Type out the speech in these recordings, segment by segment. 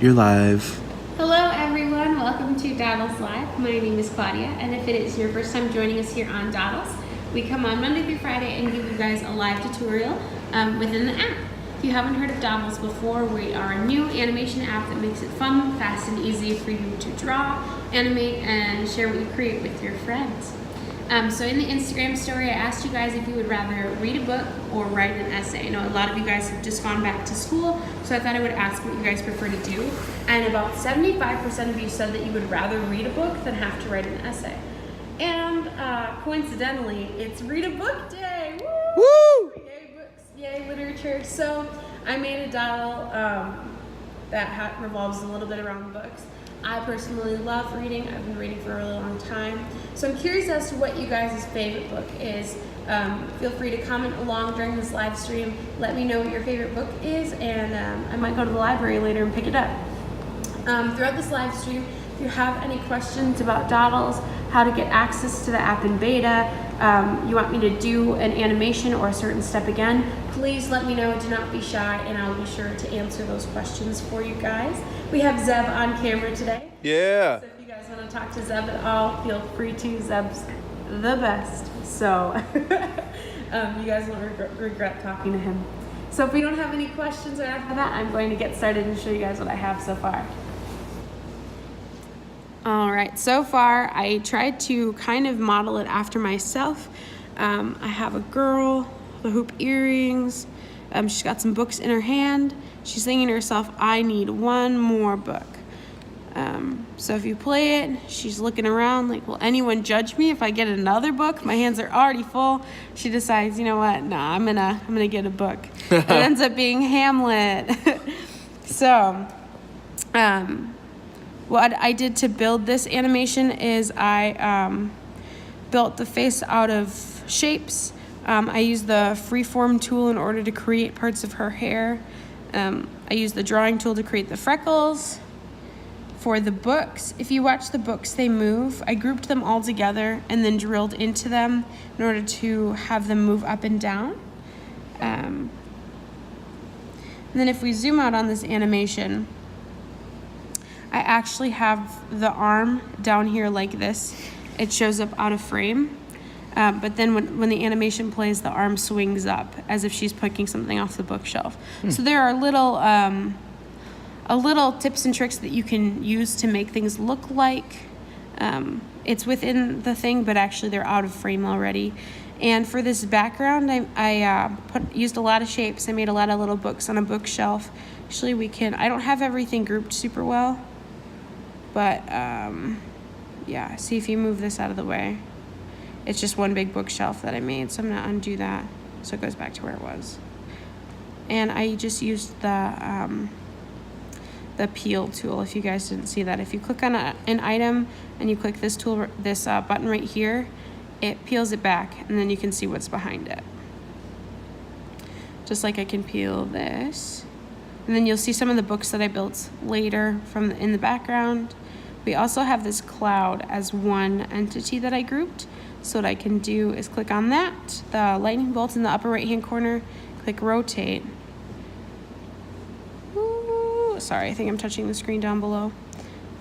You're live. Hello everyone, welcome to Dodles Live. My name is Claudia, and if it is your first time joining us here on Dodles, we come on Monday through Friday and give you guys a live tutorial within the app. If you haven't heard of Dodles before, we are a new animation app that makes it fun, fast, and easy for you to draw, animate, and share what you create with your friends. So in the Instagram story, I asked you guys if you would rather read a book or write an essay. I know a lot of you guys have just gone back to school, so I thought I would ask what you guys prefer to do. And about 75% of you said that you would rather read a book than have to write an essay. And coincidentally, it's Read a Book Day! Woo! Woo! Yay books, yay literature. So I made a dodl that revolves a little bit around books. I personally love reading. I've been reading for a really long time. So I'm curious as to what you guys' favorite book is. Feel free to comment along during this live stream. Let me know what your favorite book is, and I might go to the library later and pick it up. Throughout this live stream, if you have any questions about Dodles, how to get access to the app in beta, you want me to do an animation or a certain step again, please let me know. Do not be shy, and I'll be sure to answer those questions for you guys. We have Zeb on camera today. Yeah. So if you guys want to talk to Zeb at all, feel free to. Zeb's the best. So you guys won't regret talking to him. So if we don't have any questions right after that, I'm going to get started and show you guys what I have so far. All right, so far I tried to kind of model it after myself. I have a girl, the hoop earrings. She's got some books in her hand. She's thinking to herself, I need one more book. So if you play it, she's looking around like, will anyone judge me if I get another book? My hands are already full. She decides, you know what? Nah, I'm gonna get a book. It ends up being Hamlet. So, what I did to build this animation is I built the face out of shapes. I used the freeform tool in order to create parts of her hair. I used the drawing tool to create the freckles. For the books, if you watch the books, they move. I grouped them all together and then drilled into them in order to have them move up and down. And then if we zoom out on this animation, I actually have the arm down here like this. It shows up out of frame. But then when the animation plays, the arm swings up as if she's picking something off the bookshelf. So there are little tips and tricks that you can use to make things look like it's within the thing, but actually they're out of frame already. And for this background, I used a lot of shapes. I made a lot of little books on a bookshelf. Actually, I don't have everything grouped super well, but yeah, see if you move this out of the way. It's just one big bookshelf that I made, so I'm gonna undo that so it goes back to where it was. And I just used the peel tool, if you guys didn't see that. If you click on an item and you click this tool, this button right here, it peels it back, and then you can see what's behind it. Just like I can peel this. And then you'll see some of the books that I built later in the background. We also have this cloud as one entity that I grouped. So what I can do is click on that, the lightning bolt in the upper right hand corner, click rotate. Ooh, sorry, I think I'm touching the screen down below.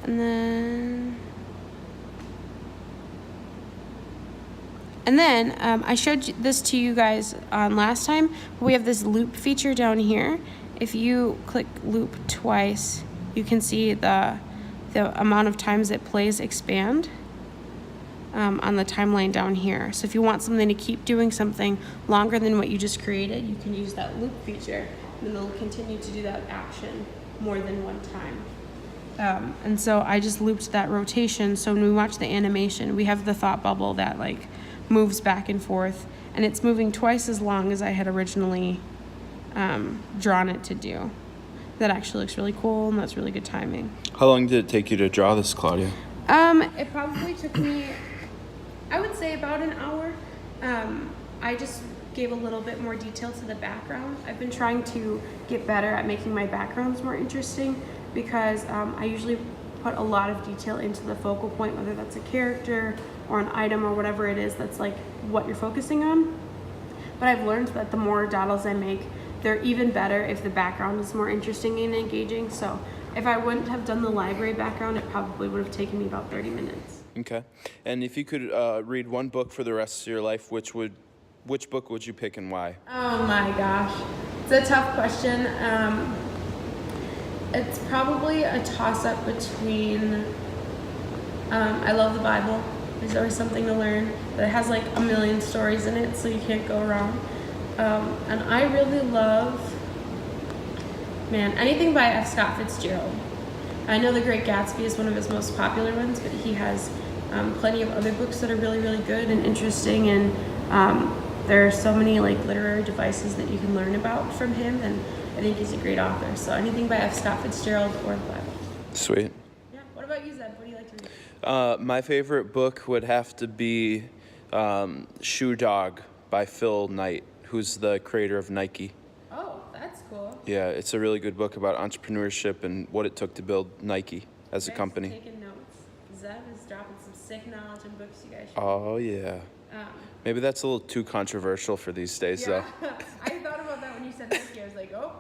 And then I showed this to you guys last time, but we have this loop feature down here. If you click loop twice, you can see the amount of times it plays expand on the timeline down here. So if you want something to keep doing something longer than what you just created, you can use that loop feature, and it'll continue to do that action more than one time. And so I just looped that rotation, so when we watch the animation, we have the thought bubble that like moves back and forth, and it's moving twice as long as I had originally drawn it to do. That actually looks really cool, and that's really good timing. How long did it take you to draw this, Claudia? It probably took me, I would say, about an hour. I just gave a little bit more detail to the background. I've been trying to get better at making my backgrounds more interesting because I usually put a lot of detail into the focal point, whether that's a character or an item or whatever it is that's like what you're focusing on. But I've learned that the more dodls I make, they're even better if the background is more interesting and engaging. So If I wouldn't have done the library background, it probably would have taken me about 30 minutes. Okay. And if you could read one book for the rest of your life, which book would you pick and why? Oh my gosh. It's a tough question. It's probably a toss-up between, I love the Bible. There's always something to learn. But it has like a million stories in it, so you can't go wrong. And I really love, anything by F. Scott Fitzgerald. I know The Great Gatsby is one of his most popular ones, but he has plenty of other books that are really, really good and interesting, and there are so many like literary devices that you can learn about from him, and I think he's a great author. So anything by F. Scott Fitzgerald or the Bible. Sweet. Yeah. What about you, Zed? What do you like to read? My favorite book would have to be Shoe Dog by Phil Knight, who's the creator of Nike. Oh, that's cool. Yeah, it's a really good book about entrepreneurship and what it took to build Nike as a company. Taking notes. Zed is dropping some sick knowledge in books you guys should. Oh, yeah. Maybe that's a little too controversial for these days, though. I thought about that when you said Nike. I was like, oh.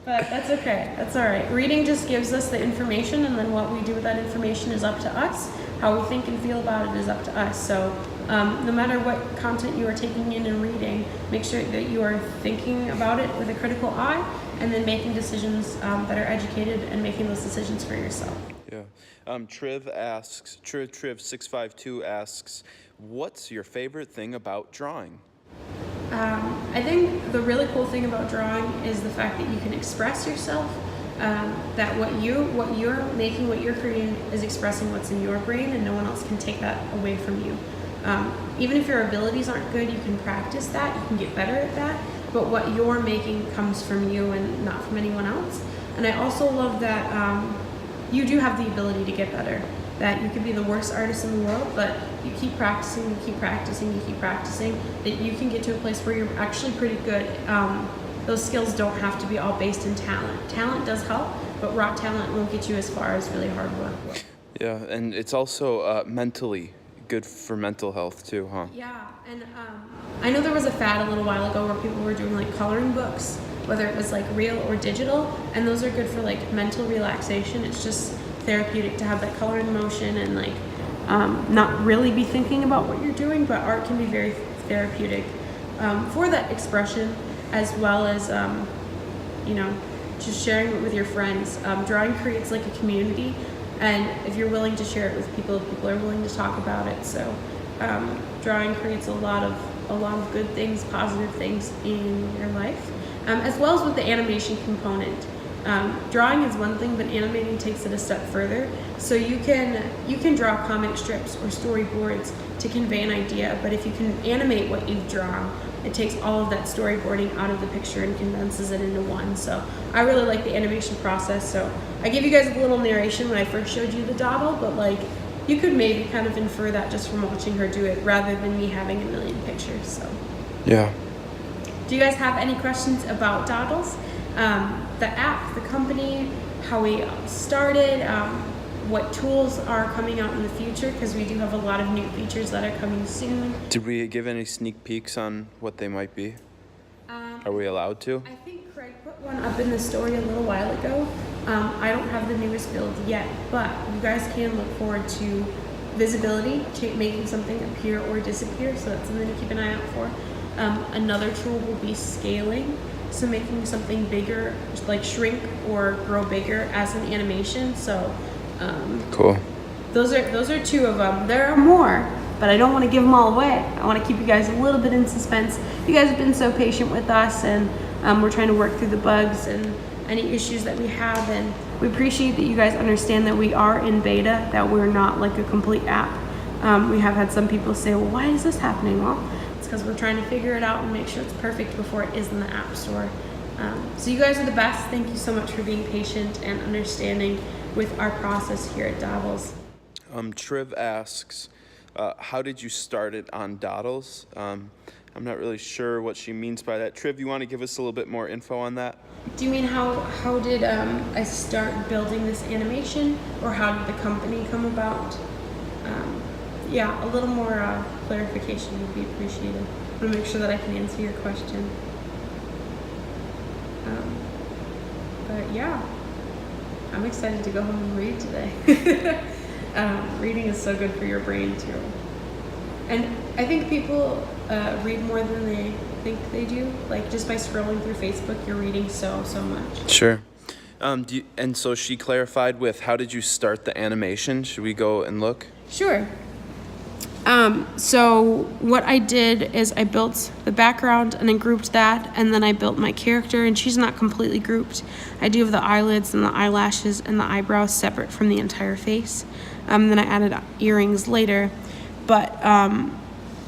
But that's okay. That's all right. Reading just gives us the information, and then what we do with that information is up to us. How we think and feel about it is up to us. So no matter what content you are taking in and reading, make sure that you are thinking about it with a critical eye, and then making decisions that are educated and making those decisions for yourself. Yeah. Triv652 asks, what's your favorite thing about drawing? I think the really cool thing about drawing is the fact that you can express yourself, that what you're making, what you're creating is expressing what's in your brain, and no one else can take that away from you. Even if your abilities aren't good, you can practice that, you can get better at that, but what you're making comes from you and not from anyone else. And I also love that you do have the ability to get better, that you could be the worst artist in the world, but you keep practicing, you keep practicing, you keep practicing, that you can get to a place where you're actually pretty good. Those skills don't have to be all based in talent. Talent does help, but raw talent won't get you as far as really hard work will. Yeah, and it's also mentally good for mental health too, huh? Yeah, and I know there was a fad a little while ago where people were doing like coloring books, whether it was like real or digital, and those are good for like mental relaxation. It's just therapeutic to have that color in motion and like not really be thinking about what you're doing, but art can be very therapeutic for that expression, as well as just sharing it with your friends. Drawing creates like a community, and if you're willing to share it with people, people are willing to talk about it. So drawing creates a lot of good things, positive things in your life, as well as with the animation component. Drawing is one thing, but animating takes it a step further. So you can draw comic strips or storyboards to convey an idea, but if you can animate what you've drawn, it takes all of that storyboarding out of the picture and condenses it into one. So I really like the animation process. So I gave you guys a little narration when I first showed you the dodl, but like you could maybe kind of infer that just from watching her do it rather than me having a million pictures. So yeah. Do you guys have any questions about Dodles? The app, the company, how we started, what tools are coming out in the future, because we do have a lot of new features that are coming soon. Did we give any sneak peeks on what they might be? Are we allowed to? I think Craig put one up in the story a little while ago. I don't have the newest build yet, but you guys can look forward to visibility, making something appear or disappear, so that's something to keep an eye out for. Another tool will be scaling. So making something bigger, like shrink or grow bigger as an animation. So cool. Those are two of them. There are more, but I don't want to give them all away. I want to keep you guys a little bit in suspense. You guys have been so patient with us, and we're trying to work through the bugs and any issues that we have, and we appreciate that you guys understand that we are in beta, that we're not like a complete app. We have had some people say, well, why is this happening? Well, because we're trying to figure it out and make sure it's perfect before it is in the App Store. So you guys are the best. Thank you so much for being patient and understanding with our process here at Dodles. Triv asks, how did you start it on Dodles? I'm not really sure what she means by that. Triv, you want to give us a little bit more info on that? Do you mean how did I start building this animation, or how did the company come about? Yeah, a little more clarification would be appreciated. I want to make sure that I can answer your question. But yeah, I'm excited to go home and read today. Reading is so good for your brain too. And I think people read more than they think they do. Like just by scrolling through Facebook, you're reading so much. Sure. And so she clarified with, how did you start the animation? Should we go and look? Sure. So what I did is I built the background and I grouped that, and then I built my character, and she's not completely grouped. I do have the eyelids and the eyelashes and the eyebrows separate from the entire face. Then I added earrings later. But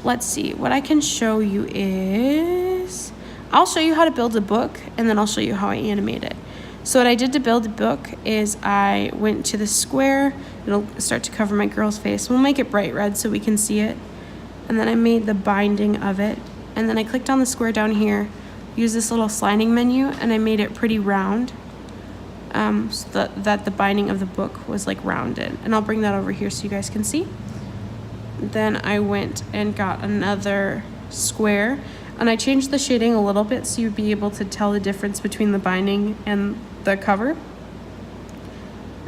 let's see, what I can show you is, I'll show you how to build a book, and then I'll show you how I animate it. So what I did to build a book is I went to the square. It'll start to cover my girl's face. We'll make it bright red so we can see it. And then I made the binding of it. And then I clicked on the square down here, used this little sliding menu, and I made it pretty round, so that the binding of the book was like rounded. And I'll bring that over here so you guys can see. Then I went and got another square, and I changed the shading a little bit so you'd be able to tell the difference between the binding and the cover.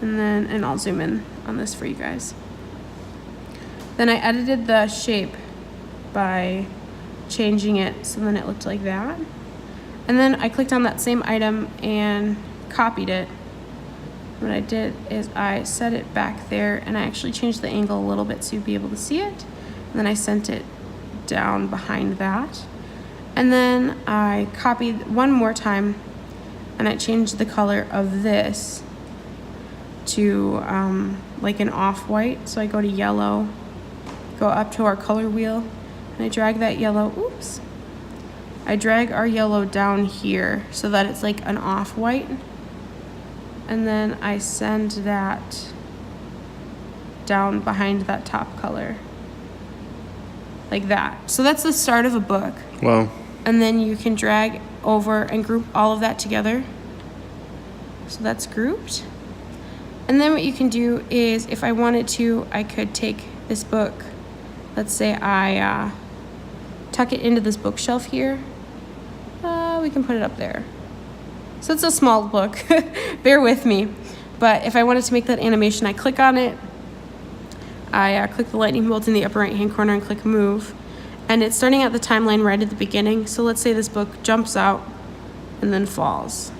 And I'll zoom in on this for you guys. Then I edited the shape by changing it so then it looked like that. And then I clicked on that same item and copied it. What I did is I set it back there, and I actually changed the angle a little bit so you'd be able to see it. And then I sent it down behind that. And then I copied one more time, and I changed the color of this to like an off-white. So I go to yellow, go up to our color wheel, and I drag that yellow, oops. I drag our yellow down here so that it's like an off-white. And then I send that down behind that top color. Like that. So that's the start of a book. Wow. And then you can drag over and group all of that together. So that's grouped. And then what you can do is, if I wanted to, I could take this book. Let's say I tuck it into this bookshelf here. We can put it up there. So it's a small book, bear with me. But if I wanted to make that animation, I click on it. I click the lightning bolt in the upper right-hand corner and click move. And it's starting at the timeline right at the beginning. So let's say this book jumps out and then falls.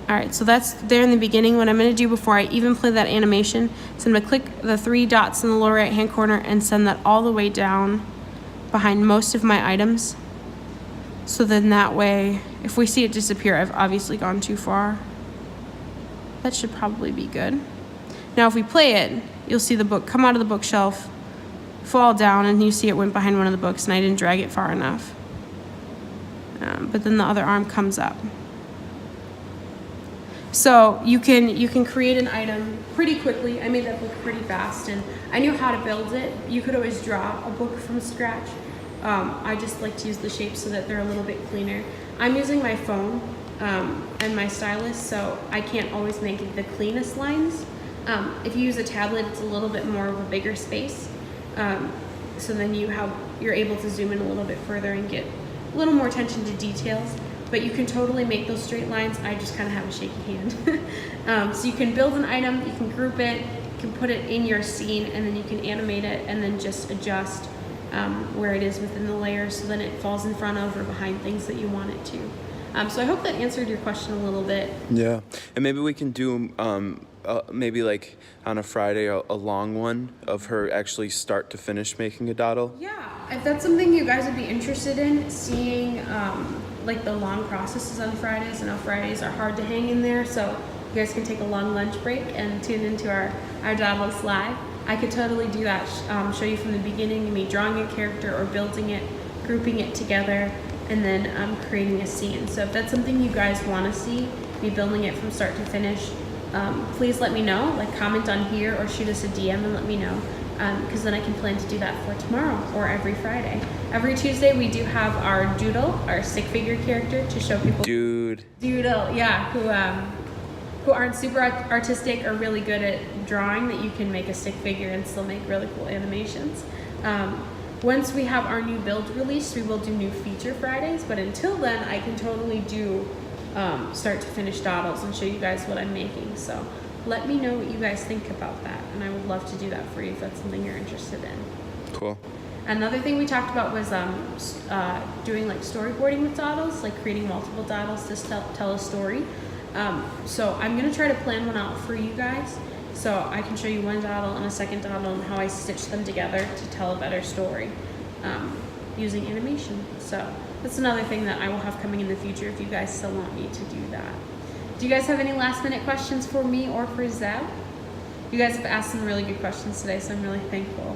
All right, so that's there in the beginning. What I'm gonna do before I even play that animation is I'm gonna click the 3 dots in the lower right-hand corner and send that all the way down behind most of my items. So then that way, if we see it disappear, I've obviously gone too far. That should probably be good. Now if we play it, you'll see the book come out of the bookshelf, fall down, and you see it went behind one of the books, and I didn't drag it far enough. But then the other arm comes up. So you can create an item pretty quickly. I made that book pretty fast, and I knew how to build it. You could always draw a book from scratch. I just like to use the shapes so that they're a little bit cleaner. I'm using my phone and my stylus, so I can't always make the cleanest lines. If you use a tablet, it's a little bit more of a bigger space. So then you're able to zoom in a little bit further and get a little more attention to details. But you can totally make those straight lines. I just kind of have a shaky hand. So you can build an item, you can group it, you can put it in your scene, and then you can animate it and then just adjust where it is within the layers so then it falls in front of or behind things that you want it to. So I hope that answered your question a little bit. Yeah, and maybe we can do maybe like on a Friday a long one of her actually start to finish making a dodl. Yeah, if that's something you guys would be interested in, seeing like the long processes on Fridays. I know Fridays are hard to hang in there, so you guys can take a long lunch break and tune into our Dodles live. I could totally do that, show you from the beginning, me drawing a character or building it, grouping it together, and then creating a scene. So if that's something you guys want to see, me building it from start to finish, please let me know, like comment on here or shoot us a DM and let me know, because then I can plan to do that for tomorrow or every Friday. Every Tuesday we do have our doodle, our stick figure character, to show people. Doodle, yeah, who aren't super artistic or really good at drawing, that you can make a stick figure and still make really cool animations. Once we have our new build released, we will do new feature Fridays, but until then I can totally do start to finish Dodles and show you guys what I'm making. So let me know what you guys think about that, and I would love to do that for you if that's something you're interested in. Cool. Another thing we talked about was doing like storyboarding with Dodles, like creating multiple Dodles to tell a story. So I'm gonna try to plan one out for you guys, so I can show you one Dodle and a second Dodle and how I stitch them together to tell a better story using animation. So that's another thing that I will have coming in the future if you guys still want me to do that. Do you guys have any last minute questions for me or for Zeb? You guys have asked some really good questions today, so I'm really thankful.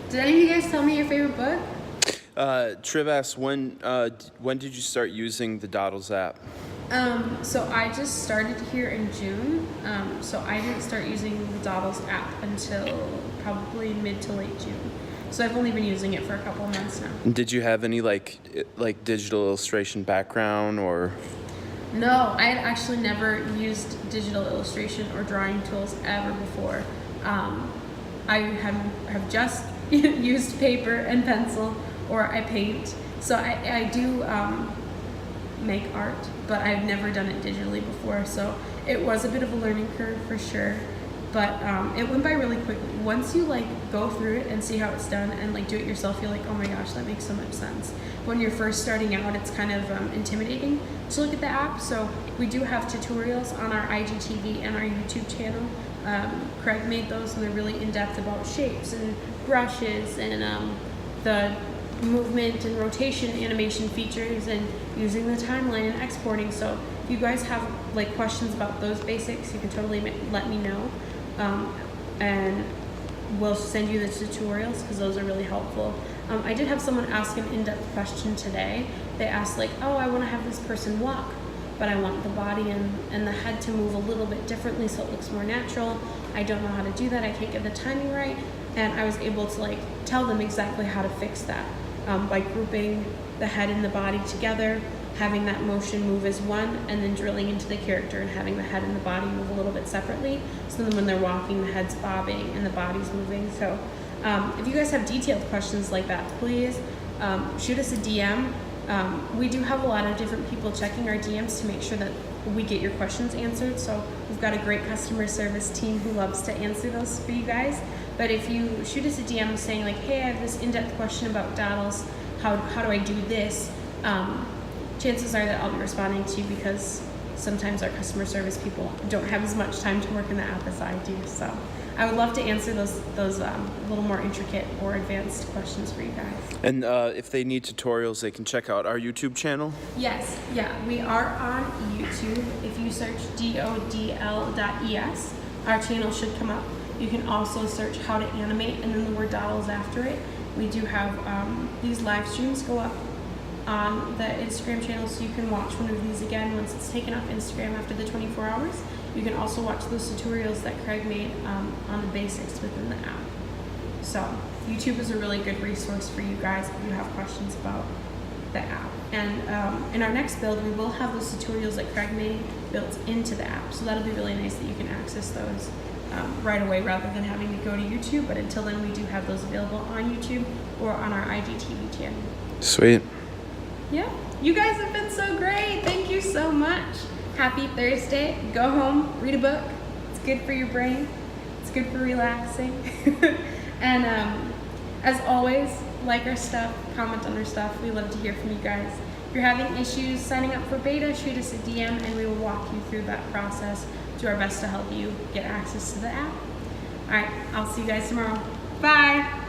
Did any of you guys tell me your favorite book? Triv asks, when did you start using the Dodles app? So I just started here in June. So I didn't start using the Dodles app until probably mid to late June. So I've only been using it for a couple of months now. Did you have any like digital illustration background or? No, I had actually never used digital illustration or drawing tools ever before. I have just used paper and pencil, or I paint. So I do make art, but I've never done it digitally before. So it was a bit of a learning curve for sure, but it went by really quickly. Once you like go through it and see how it's done and like do it yourself, you're like, oh my gosh, that makes so much sense. When you're first starting out, it's kind of intimidating to look at the app. So we do have tutorials on our IGTV and our YouTube channel. Craig made those, and they're really in-depth about shapes and brushes and the movement and rotation animation features and using the timeline and exporting. So if you guys have like questions about those basics, you can totally let me know, and we'll send you the tutorials because those are really helpful. I did have someone ask an in-depth question today. They asked like, oh, I want to have this person walk, but I want the body and the head to move a little bit differently so it looks more natural. I don't know how to do that. I can't get the timing right. And I was able to like tell them exactly how to fix that by grouping the head and the body together, having that motion move as one, and then drilling into the character and having the head and the body move a little bit separately. So then when they're walking, the head's bobbing and the body's moving. So if you guys have detailed questions like that, please shoot us a DM. We do have a lot of different people checking our DMs to make sure that we get your questions answered. So we've got a great customer service team who loves to answer those for you guys. But if you shoot us a DM saying like, hey, I have this in-depth question about Dodles, how do I do this? Chances are that I'll be responding to you because sometimes our customer service people don't have as much time to work in the app as I do. So I would love to answer those little more intricate or advanced questions for you guys. And if they need tutorials, they can check out our YouTube channel? Yes, yeah, we are on YouTube. If you search dodl.es, our channel should come up. You can also search how to animate and then the word Dodles after it. We do have these live streams go up on the Instagram channel, so you can watch one of these again once it's taken off Instagram after the 24 hours. You can also watch those tutorials that Craig made on the basics within the app. So YouTube is a really good resource for you guys if you have questions about the app. And in our next build, we will have those tutorials that Craig made built into the app. So that'll be really nice that you can access those right away rather than having to go to YouTube. But until then, we do have those available on YouTube or on our IGTV channel. Sweet. Yeah, you guys have been so great. Thank you so much. Happy Thursday. Go home, read a book. It's good for your brain. It's good for relaxing. And as always, like our stuff, comment on our stuff. We love to hear from you guys. If you're having issues signing up for beta, shoot us a DM and we will walk you through that process. Do our best to help you get access to the app. All right, I'll see you guys tomorrow. Bye.